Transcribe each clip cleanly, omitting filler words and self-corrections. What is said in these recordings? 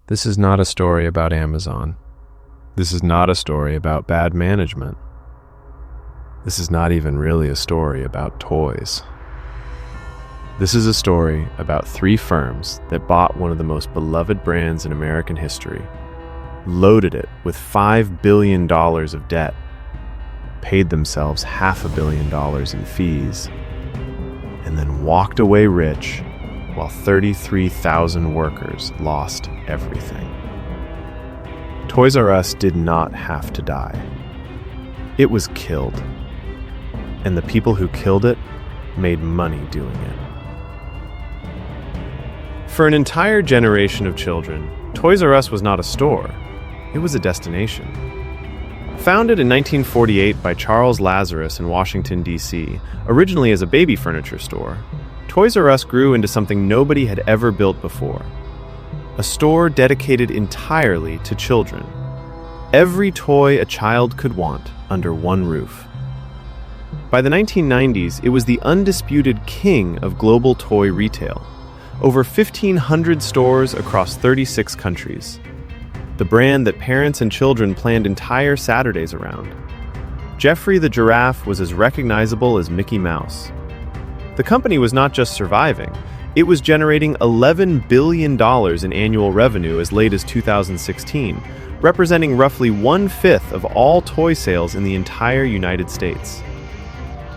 This is not a story about Amazon. This is not a story about bad management. This is not even really a story about toys. This is a story about three firms that bought one of the most beloved brands in American history, loaded it with $5 billion of debt, paid themselves $500 million in fees, and then walked away rich while 33,000 workers lost everything. Toys R Us did not have to die. It was killed. And the people who killed it made money doing it. For an entire generation of children, Toys R Us was not a store. It was a destination. Founded in 1948 by Charles Lazarus in Washington, D.C., originally as a baby furniture store, Toys R Us grew into something nobody had ever built before. A store dedicated entirely to children. Every toy a child could want under one roof. By the 1990s, it was the undisputed king of global toy retail. Over 1,500 stores across 36 countries. The brand that parents and children planned entire Saturdays around. Geoffrey the giraffe was as recognizable as Mickey Mouse. The company was not just surviving, it was generating $11 billion in annual revenue as late as 2016, representing roughly 1/5 of all toy sales in the entire United States.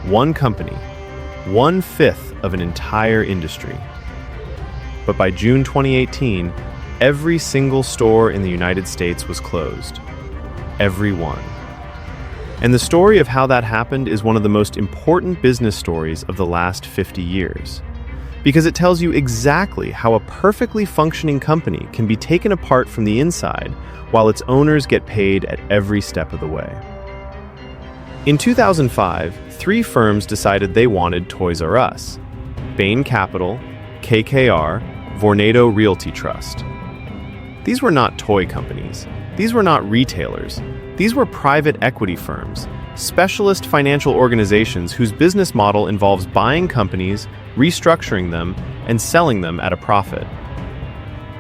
One company, 1/5 of an entire industry. But by June 2018, every single store in the United States was closed. Every one. And the story of how that happened is one of the most important business stories of the last 50 years. Because it tells you exactly how a perfectly functioning company can be taken apart from the inside while its owners get paid at every step of the way. In 2005, three firms decided they wanted Toys R Us: Bain Capital, KKR, Vornado Realty Trust. These were not toy companies. These were not retailers. These were private equity firms, specialist financial organizations whose business model involves buying companies, restructuring them, and selling them at a profit.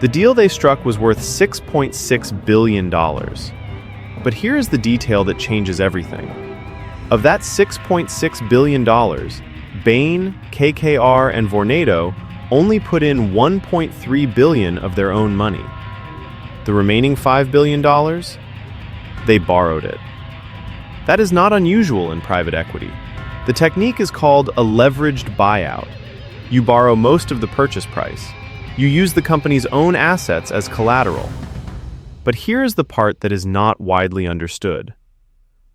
The deal they struck was worth $6.6 billion. But here is the detail that changes everything. Of that $6.6 billion, Bain, KKR, and Vornado only put in $1.3 billion of their own money. The remaining $5 billion? They borrowed it. That is not unusual in private equity. The technique is called a leveraged buyout. You borrow most of the purchase price. You use the company's own assets as collateral. But here is the part that is not widely understood.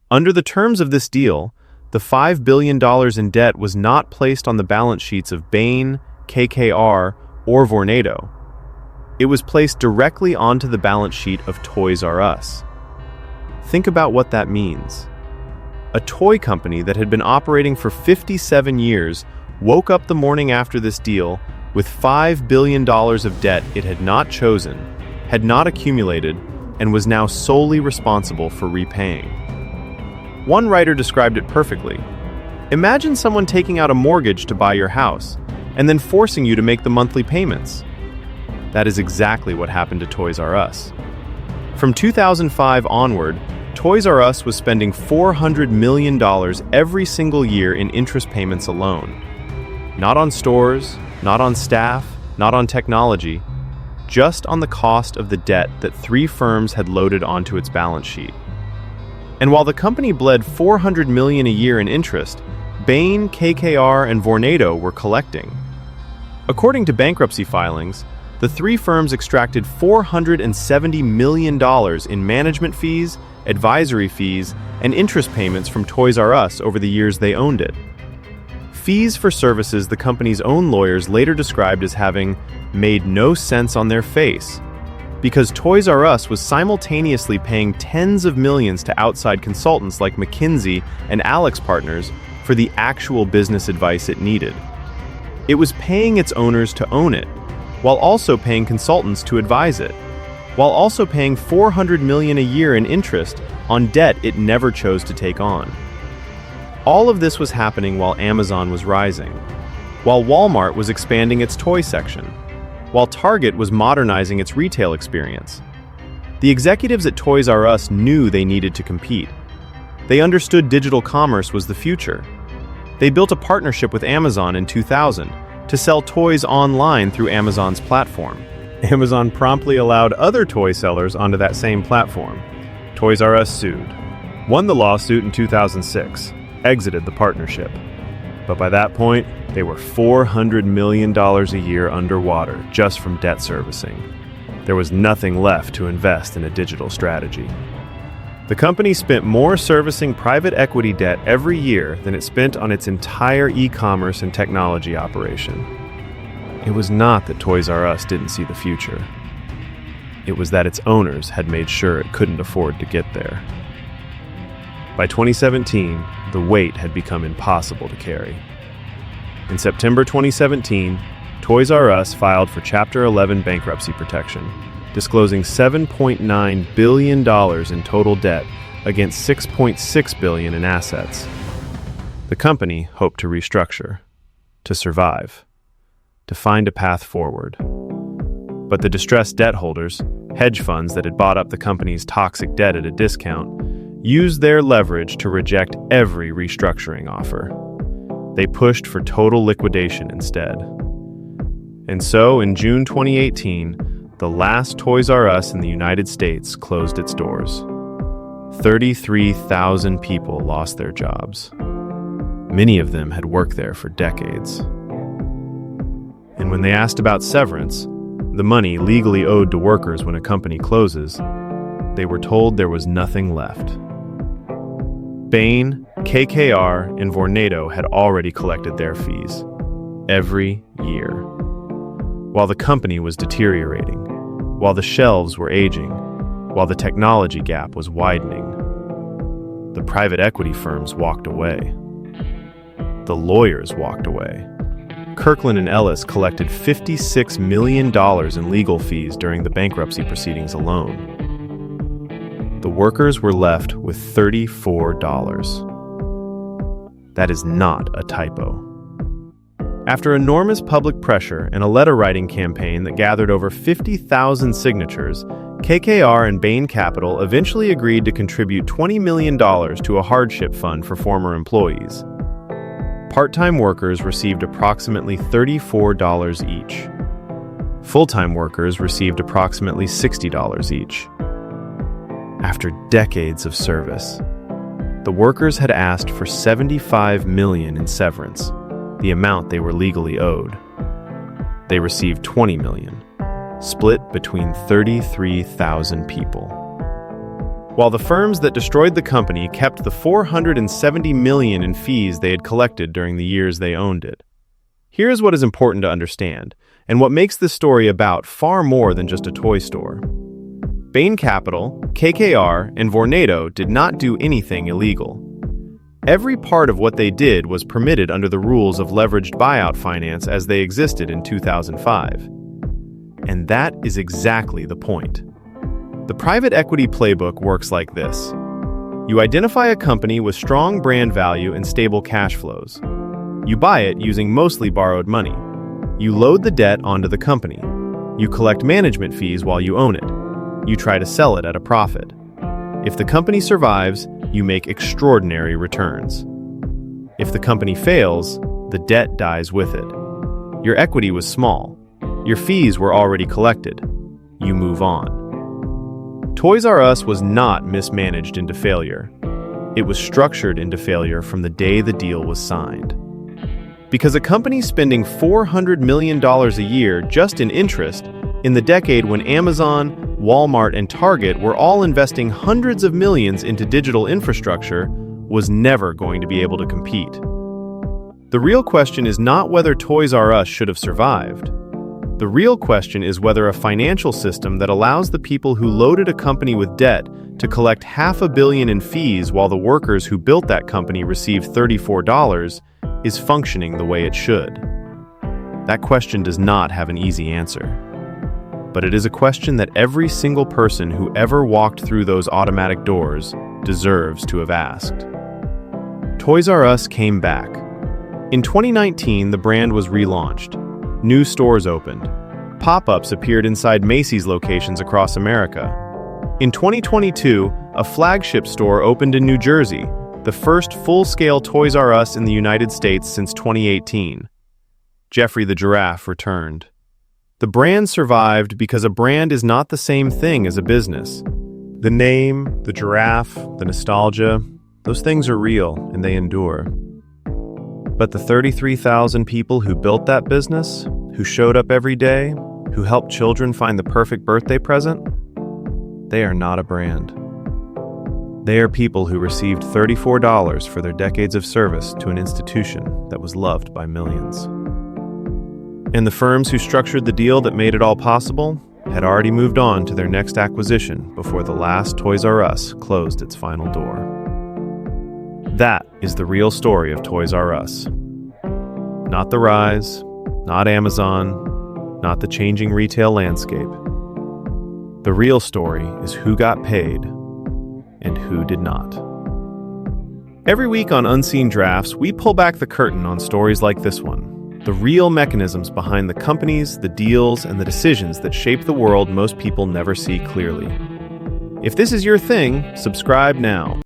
Under the terms of this deal, the $5 billion in debt was not placed on the balance sheets of Bain, KKR, or Vornado. It was placed directly onto the balance sheet of Toys R Us. Think about what that means. A toy company that had been operating for 57 years woke up the morning after this deal with $5 billion of debt it had not chosen, had not accumulated, and was now solely responsible for repaying. One writer described it perfectly. Imagine someone taking out a mortgage to buy your house, and then forcing you to make the monthly payments. That is exactly what happened to Toys R Us. From 2005 onward, Toys R Us was spending $400 million every single year in interest payments alone. Not on stores, not on staff, not on technology, just on the cost of the debt that three firms had loaded onto its balance sheet. And while the company bled $400 million a year in interest, Bain, KKR, and Vornado were collecting. According to bankruptcy filings, the three firms extracted $470 million in management fees, advisory fees, and interest payments from Toys R Us over the years they owned it. Fees for services the company's own lawyers later described as having made no sense on their face, because Toys R Us was simultaneously paying tens of millions to outside consultants like McKinsey and AlixPartners for the actual business advice it needed. It was paying its owners to own it, while also paying consultants to advise it, while also paying $400 million a year in interest on debt it never chose to take on. All of this was happening while Amazon was rising, while Walmart was expanding its toy section, while Target was modernizing its retail experience. The executives at Toys R Us knew they needed to compete. They understood digital commerce was the future. They built a partnership with Amazon in 2000 to sell toys online through Amazon's platform. Amazon promptly allowed other toy sellers onto that same platform. Toys R Us sued, won the lawsuit in 2006, exited the partnership. But by that point, they were $400 million a year underwater just from debt servicing. There was nothing left to invest in a digital strategy. The company spent more servicing private equity debt every year than it spent on its entire e-commerce and technology operation. It was not that Toys R Us didn't see the future. It was that its owners had made sure it couldn't afford to get there. By 2017, the weight had become impossible to carry. In September 2017, Toys R Us filed for Chapter 11 bankruptcy protection, disclosing $7.9 billion in total debt against $6.6 billion in assets. The company hoped to restructure, to survive, to find a path forward. But the distressed debt holders, hedge funds that had bought up the company's toxic debt at a discount, used their leverage to reject every restructuring offer. They pushed for total liquidation instead. And so, in June 2018, the last Toys R Us in the United States closed its doors. 33,000 people lost their jobs. Many of them had worked there for decades. And when they asked about severance, the money legally owed to workers when a company closes, they were told there was nothing left. Bain, KKR, and Vornado had already collected their fees, every year. While the company was deteriorating, while the shelves were aging, while the technology gap was widening, the private equity firms walked away. The lawyers walked away. Kirkland & Ellis collected $56 million in legal fees during the bankruptcy proceedings alone. The workers were left with $34. That is not a typo. After enormous public pressure and a letter-writing campaign that gathered over 50,000 signatures, KKR and Bain Capital eventually agreed to contribute $20 million to a hardship fund for former employees. Part-time workers received approximately $34 each. Full-time workers received approximately $60 each. After decades of service, the workers had asked for $75 million in severance, the amount they were legally owed. They received $20 million, split between 33,000 people. While the firms that destroyed the company kept the $470 million in fees they had collected during the years they owned it. Here's what is important to understand, and what makes this story about far more than just a toy store. Bain Capital, KKR, and Vornado did not do anything illegal. Every part of what they did was permitted under the rules of leveraged buyout finance as they existed in 2005. And that is exactly the point. The private equity playbook works like this. You identify a company with strong brand value and stable cash flows. You buy it using mostly borrowed money. You load the debt onto the company. You collect management fees while you own it. You try to sell it at a profit. If the company survives, you make extraordinary returns. If the company fails, the debt dies with it. Your equity was small. Your fees were already collected. You move on. Toys R Us was not mismanaged into failure. It was structured into failure from the day the deal was signed. Because a company spending $400 million a year just in interest in the decade when Amazon, Walmart, and Target were all investing hundreds of millions into digital infrastructure was never going to be able to compete. The real question is not whether Toys R Us should have survived. The real question is whether a financial system that allows the people who loaded a company with debt to collect $500 million in fees while the workers who built that company receive $34 is functioning the way it should. That question does not have an easy answer. But it is a question that every single person who ever walked through those automatic doors deserves to have asked. Toys R Us came back. In 2019, the brand was relaunched. New stores opened. pop-ups appeared inside Macy's locations across America. In 2022, a flagship store opened in New Jersey, the first full-scale Toys R Us in the United States since 2018. Geoffrey the Giraffe returned. The brand survived because a brand is not the same thing as a business. The name, the giraffe, the nostalgia, those things are real and they endure. But the 33,000 people who built that business, who showed up every day, who helped children find the perfect birthday present, they are not a brand. They are people who received $34 for their decades of service to an institution that was loved by millions. And the firms who structured the deal that made it all possible had already moved on to their next acquisition before the last Toys R Us closed its final door. That is the real story of Toys R Us. Not the rise, not Amazon, not the changing retail landscape. The real story is who got paid and who did not. Every week on Unseen Drafts, we pull back the curtain on stories like this one. The real mechanisms behind the companies, the deals, and the decisions that shape the world most people never see clearly. If this is your thing, subscribe now.